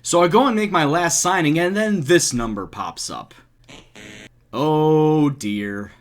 So I go and make my last signing, and then this number pops up. Oh dear.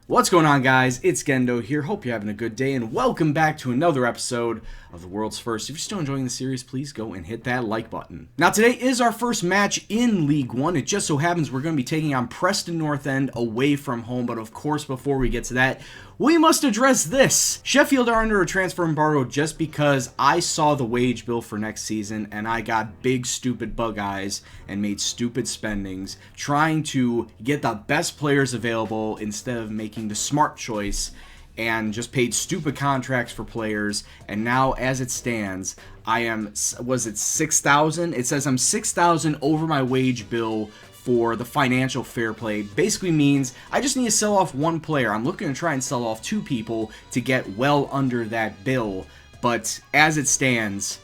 What's going on, guys? It's Gendo here. Hope you're having a good day, and welcome back to another episode of the world's first. If you're still enjoying the series, please go and hit that like button. Now, today is our first match in League One. It just so happens we're going to be taking on Preston North End away from home, but of course, before we get to that, we must address this. Sheffield are under a transfer embargo just because I saw the wage bill for next season and I got big stupid bug eyes and made stupid spendings trying to get the best players available instead of making the smart choice and just paid stupid contracts for players. And now as it stands, I am, was it 6,000? It says I'm 6,000 over my wage bill for the financial fair play. Basically means I just need to sell off one player. I'm looking to try and sell off two people to get well under that bill, but as it stands,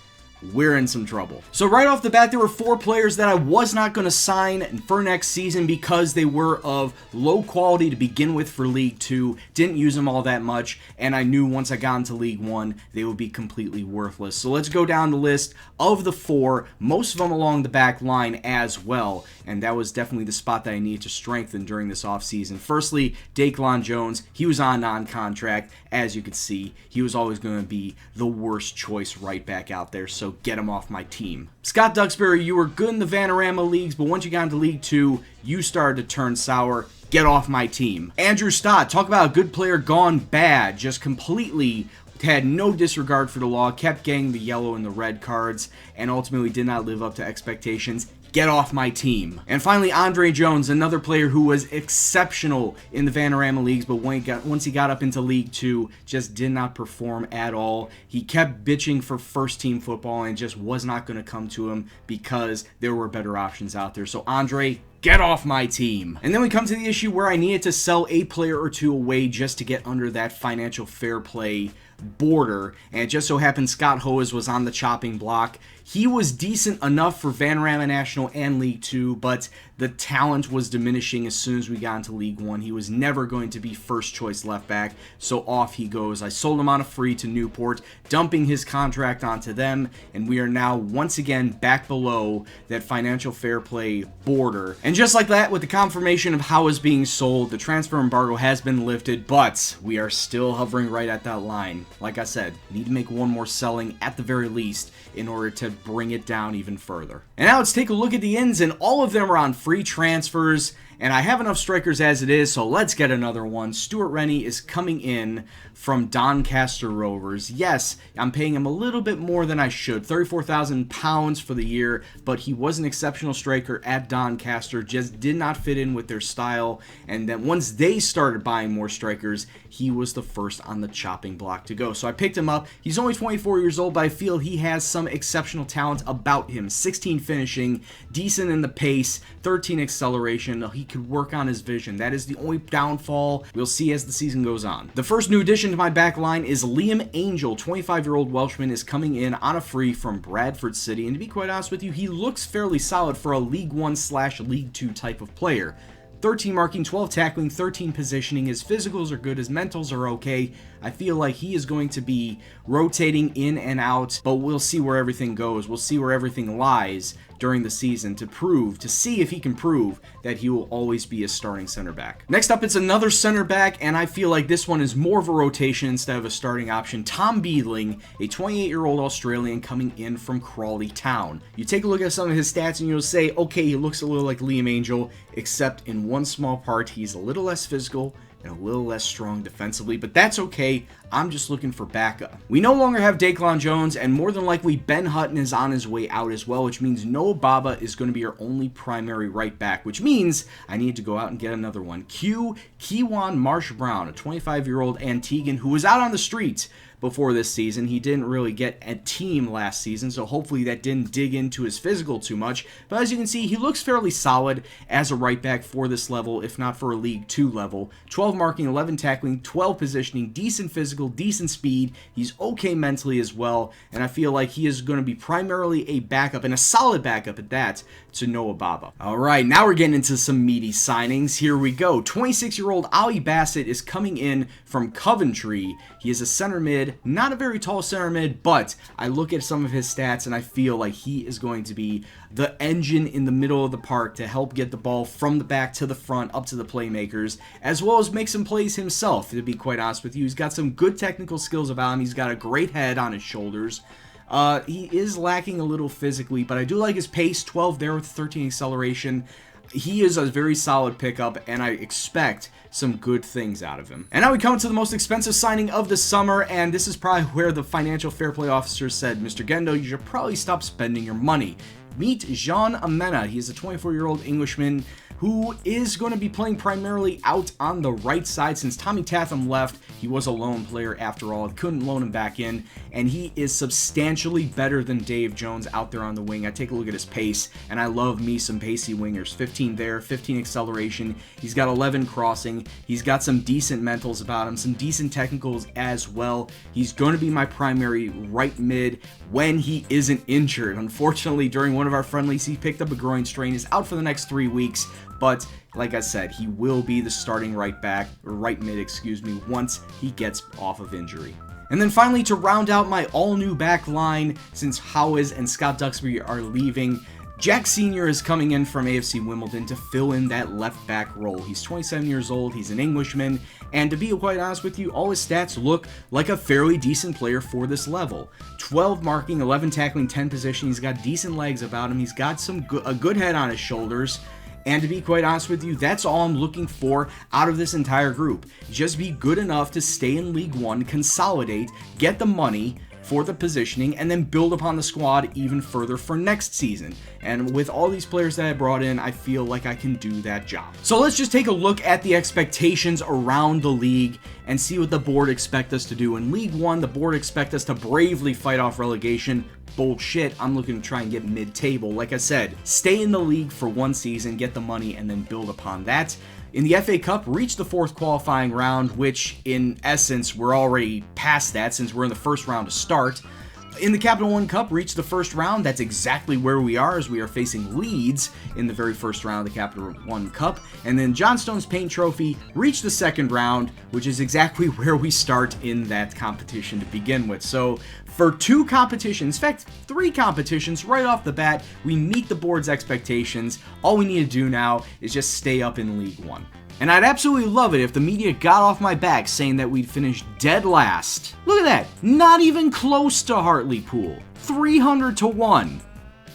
we're in some trouble. So right off the bat, there were 4 players that I was not going to sign for next season because they were of low quality to begin with for League 2, didn't use them all that much, and I knew once I got into League 1, they would be completely worthless. So let's go down the list of the 4, most of them along the back line as well, and that was definitely the spot that I needed to strengthen during this offseason. Firstly, Declan Jones, he was on non-contract. As you can see, he was always going to be the worst choice right back out there, so get him off my team. Scott Duxbury, you were good in the Vanarama leagues, but once you got into League 2, you started to turn sour. Get off my team. Andrew Stott, talk about a good player gone bad, just completely had no disregard for the law, kept getting the yellow and the red cards, and ultimately did not live up to expectations. Get off my team. And finally, Andre Jones, another player who was exceptional in the Vanarama leagues, but once he got up into League 2, just did not perform at all. He kept bitching for first team football and just was not going to come to him because there were better options out there. So Andre, get off my team. And then we come to the issue where I needed to sell a player or two away just to get under that financial fair play border, and it just so happened Scott Hoes was on the chopping block. He was decent enough for Vanarama National and League 2, but the talent was diminishing as soon as we got into League 1. He was never going to be first choice left back, so off he goes. I sold him on a free to Newport, dumping his contract onto them, and we are now once again back below that financial fair play border. And just like that, with the confirmation of how is being sold, the transfer embargo has been lifted, but we are still hovering right at that line. Like I said, need to make one more selling at the very least in order to bring it down even further. And now let's take a look at the ins, and all of them are on free transfers, and I have enough strikers as it is, so let's get another one. Stuart Rennie is coming in from Doncaster Rovers. Yes, I'm paying him a little bit more than I should, £34,000 for the year, but he was an exceptional striker at Doncaster, just did not fit in with their style, and then once they started buying more strikers, he was the first on the chopping block to go. So I picked him up. He's only 24 years old, but I feel he has some exceptional talent about him. 16 finishing, decent in the pace, 13 acceleration. He could work on his vision. That is the only downfall we'll see as the season goes on. The first new addition to my back line is Liam Angel. 25-year-old Welshman is coming in on a free from Bradford City, and to be quite honest with you, he looks fairly solid for a League 1/League 2 type of player. 13 marking, 12 tackling, 13 positioning. His physicals are good, his mentals are okay. I feel like he is going to be rotating in and out, but we'll see where everything goes. We'll see where everything lies during the season to see if he can prove that he will always be a starting center back. Next up, it's another center back, and I feel like this one is more of a rotation instead of a starting option. Tom Beedling, a 28-year-old Australian coming in from Crawley Town. You take a look at some of his stats and you'll say, okay, he looks a little like Liam Angel, except in one small part, he's a little less physical and a little less strong defensively, but that's okay. I'm just looking for backup. We no longer have Declan Jones, and more than likely Ben Hutton is on his way out as well, which means Noah Baba is going to be our only primary right back, which means I need to go out and get another one. Kewan Marsh Brown, a 25-year-old Antiguan who was out on the streets before this season. He didn't really get a team last season, so hopefully that didn't dig into his physical too much. But as you can see, he looks fairly solid as a right back for this level, if not for a League 2 level. 12 marking, 11 tackling, 12 positioning, decent physical, decent speed. He's okay mentally as well, and I feel like he is going to be primarily a backup, and a solid backup at that, to Noah Baba. Alright, now we're getting into some meaty signings. Here we go. 26-year-old Ali Bassett is coming in from Coventry. He is a center mid, mid, not a very tall center mid, but I look at some of his stats and I feel like he is going to be the engine in the middle of the park to help get the ball from the back to the front up to the playmakers, as well as make some plays himself, to be quite honest with you. He's got some good technical skills about him. He's got a great head on his shoulders. He is lacking a little physically, but I do like his pace, 12 there with 13 acceleration. He is a very solid pickup, and I expect some good things out of him. And now we come to the most expensive signing of the summer, and this is probably where the financial fair play officer said, Mr. Gendo, you should probably stop spending your money. Meet Jean Amena. He is a 24-year-old Englishman who is going to be playing primarily out on the right side. Since Tommy Tatham left, he was a loan player after all. Couldn't loan him back in, and he is substantially better than Dave Jones out there on the wing. I take a look at his pace, and I love me some pacey wingers. 15 there, 15 acceleration. He's got 11 crossing. He's got some decent mentals about him, some decent technicals as well. He's going to be my primary right mid when he isn't injured. Unfortunately, during one of our friendlies, he picked up a groin strain. He's out for the next 3 weeks. But, like I said, he will be the starting right mid, once he gets off of injury. And then finally, to round out my all-new back line, since Howes and Scott Duxbury are leaving, Jack Sr. is coming in from AFC Wimbledon to fill in that left back role. He's 27 years old, he's an Englishman, and to be quite honest with you, all his stats look like a fairly decent player for this level. 12 marking, 11 tackling, 10 position. He's got decent legs about him, he's got a good head on his shoulders. And to be quite honest with you, that's all I'm looking for out of this entire group. Just be good enough to stay in League One, consolidate, get the money for the positioning, and then build upon the squad even further for next season. And with all these players that I brought in, I feel like I can do that job. So let's just take a look at the expectations around the league and see what the board expect us to do. In League One, the board expect us to bravely fight off relegation. Bullshit, I'm looking to try and get mid-table. Like I said, stay in the league for one season, get the money, and then build upon that. In the FA Cup, reach the 4th qualifying round, which in essence, we're already past that since we're in the first round to start. In the Capital One Cup, reach the first round. That's exactly where we are, as we are facing Leeds in the very first round of the Capital One Cup. And then Johnstone's Paint Trophy, reach the second round, which is exactly where we start in that competition to begin with. So for 2 competitions, in fact 3 competitions right off the bat, we meet the board's expectations. All we need to do now is just stay up in League One. And I'd absolutely love it if the media got off my back saying that we'd finish dead last. Look at that, not even close to Hartlepool. 300 to 1.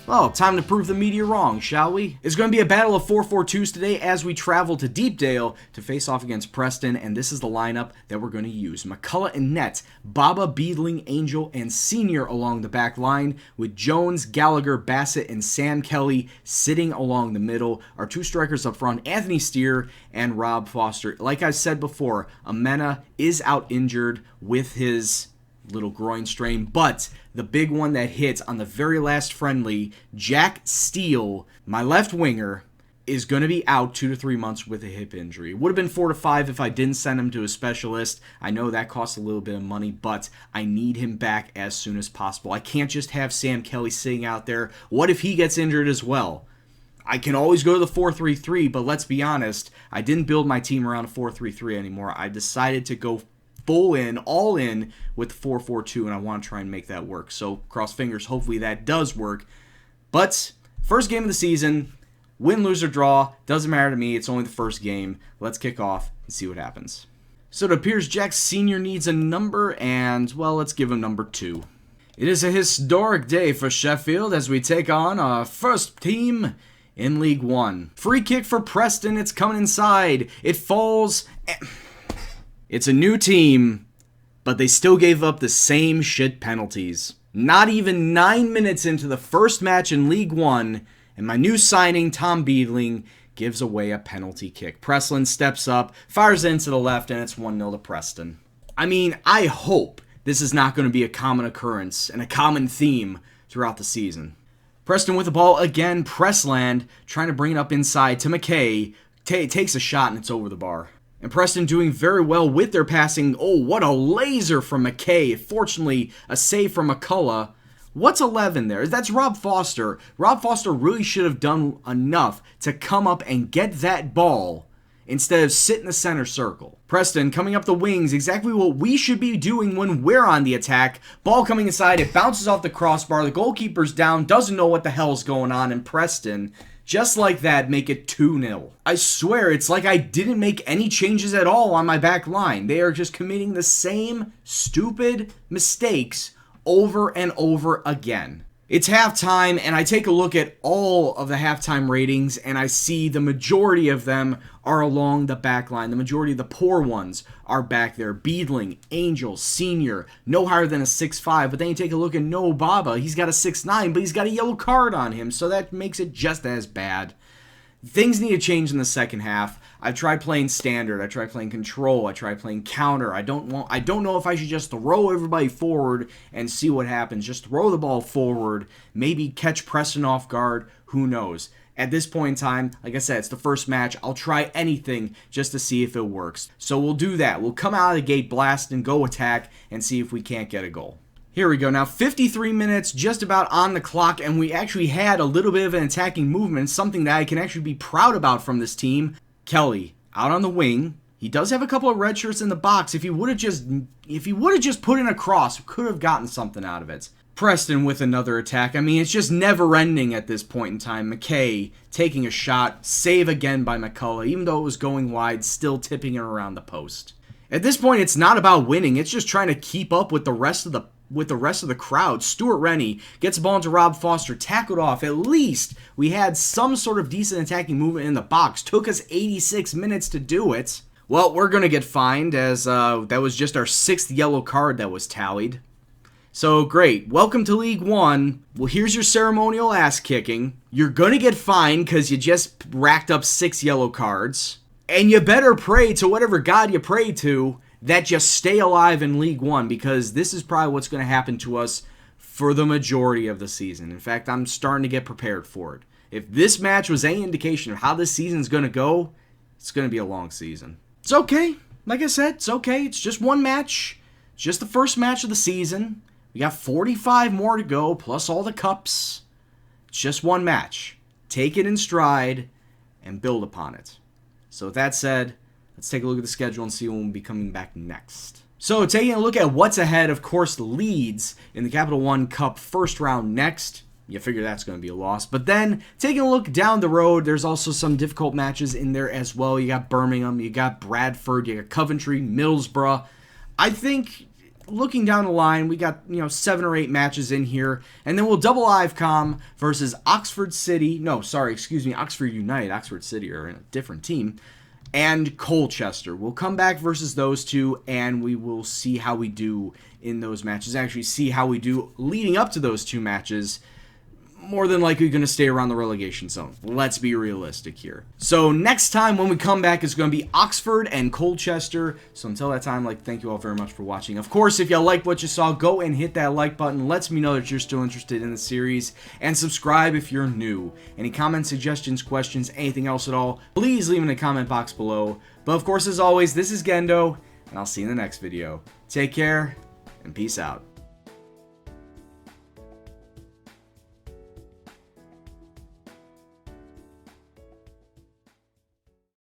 Well, time to prove the media wrong, shall we? It's going to be a battle of 4-4-2s today as we travel to Deepdale to face off against Preston, and this is the lineup that we're going to use. McCullough and Net, Baba, Beedling, Angel, and Senior along the back line, with Jones, Gallagher, Bassett, and Sam Kelly sitting along the middle. Our 2 strikers up front, Anthony Steer and Rob Foster. Like I said before, Amena is out injured with his little groin strain, but the big one that hits on the very last friendly, Jack Steele, my left winger, is going to be out 2 to 3 months with a hip injury. It would have been 4 to 5 if I didn't send him to a specialist. I know that costs a little bit of money, but I need him back as soon as possible. I can't just have Sam Kelly sitting out there. What if he gets injured as well? I can always go to the 4-3-3, but let's be honest, I didn't build my team around a 4-3-3 anymore. I decided to go all in with 4-4-2, and I want to try and make that work. So cross fingers, hopefully that does work. But first game of the season, win, lose, or draw, doesn't matter to me. It's only the first game. Let's kick off and see what happens. So it appears Jack Sr. needs a number, and, well, let's give him number 2. It is a historic day for Sheffield as we take on our first team in League One. Free kick for Preston. It's coming inside. It falls. It's a new team, but they still gave up the same shit penalties. Not even 9 minutes into the first match in League One, and my new signing, Tom Beedling, gives away a penalty kick. Preston steps up, fires into the left, and it's 1-0 to Preston. I mean, I hope this is not going to be a common occurrence and a common theme throughout the season. Preston with the ball again, Pressland, trying to bring it up inside to McKay. Takes a shot, and it's over the bar. And Preston doing very well with their passing. Oh, what a laser from McKay. Fortunately, a save from McCullough. What's 11 there? That's Rob Foster. Rob Foster really should have done enough to come up and get that ball instead of sit in the center circle. Preston coming up the wings, exactly what we should be doing when we're on the attack. Ball coming inside, it bounces off the crossbar, the goalkeeper's down, doesn't know what the hell's going on, and Preston, just like that, make it 2-0. I swear, it's like I didn't make any changes at all on my back line. They are just committing the same stupid mistakes over and over again. It's halftime, and I take a look at all of the halftime ratings, and I see the majority of them are along the back line. The majority of the poor ones are back there. Beedling, Angel, Senior, no higher than a 6'5", but then you take a look at No Baba. He's got a 6'9", but he's got a yellow card on him, so that makes it just as bad. Things need to change in the second half. I've tried playing standard. I tried playing control. I tried playing counter. I don't know if I should just throw everybody forward and see what happens. Just throw the ball forward. Maybe catch Preston off guard. Who knows? At this point in time, like I said, it's the first match. I'll try anything just to see if it works. So we'll do that. We'll come out of the gate blast and go attack and see if we can't get a goal. Here we go. Now 53 minutes just about on the clock, and we actually had a little bit of an attacking movement, something that I can actually be proud about from this team. Kelly out on the wing. He does have a couple of red shirts in the box. If he would have just put in a cross, we could have gotten something out of it. Preston with another attack. I mean, it's just never ending at this point in time. McKay taking a shot, save again by McCullough, even though it was going wide, still tipping it around the post. At this point, it's not about winning. It's just trying to keep up with the rest of the crowd. Stuart Rennie gets the ball into Rob Foster, tackled off. At least we had some sort of decent attacking movement in the box. Took us 86 minutes to do it. Well, we're going to get fined, as that was just our 6th yellow card that was tallied. So great. Welcome to League One. Well, here's your ceremonial ass kicking. You're going to get fined because you just racked up 6 yellow cards. And you better pray to whatever God you pray to that you stay alive in League One, because this is probably what's going to happen to us for the majority of the season. In fact, I'm starting to get prepared for it. If this match was any indication of how this season's going to go, it's going to be a long season. It's okay. Like I said, it's okay. It's just one match. It's just the first match of the season. We got 45 more to go, plus all the cups. It's just one match. Take it in stride and build upon it. So with that said, let's take a look at the schedule and see when we'll be coming back next. So taking a look at what's ahead, of course, Leeds in the Capital One Cup first round next. You figure that's going to be a loss. But then, taking a look down the road, there's also some difficult matches in there as well. You got Birmingham, you got Bradford, you got Coventry, Middlesbrough. I think, looking down the line, we got 7 or 8 matches in here. And then we'll double IVCOM versus Oxford United. Oxford City are in a different team. And Colchester. We'll come back versus those two, and we will see how we do in those matches. Actually, see how we do leading up to those 2 matches. More than likely going to stay around the relegation zone. Let's be realistic here. So next time when we come back, it's going to be Oxford and Colchester. So until that time, thank you all very much for watching. Of course, if you liked what you saw, go and hit that like button. Lets me know that you're still interested in the series. And subscribe if you're new. Any comments, suggestions, questions, anything else at all, please leave in the comment box below. But of course, as always, this is Gendo, and I'll see you in the next video. Take care, and peace out.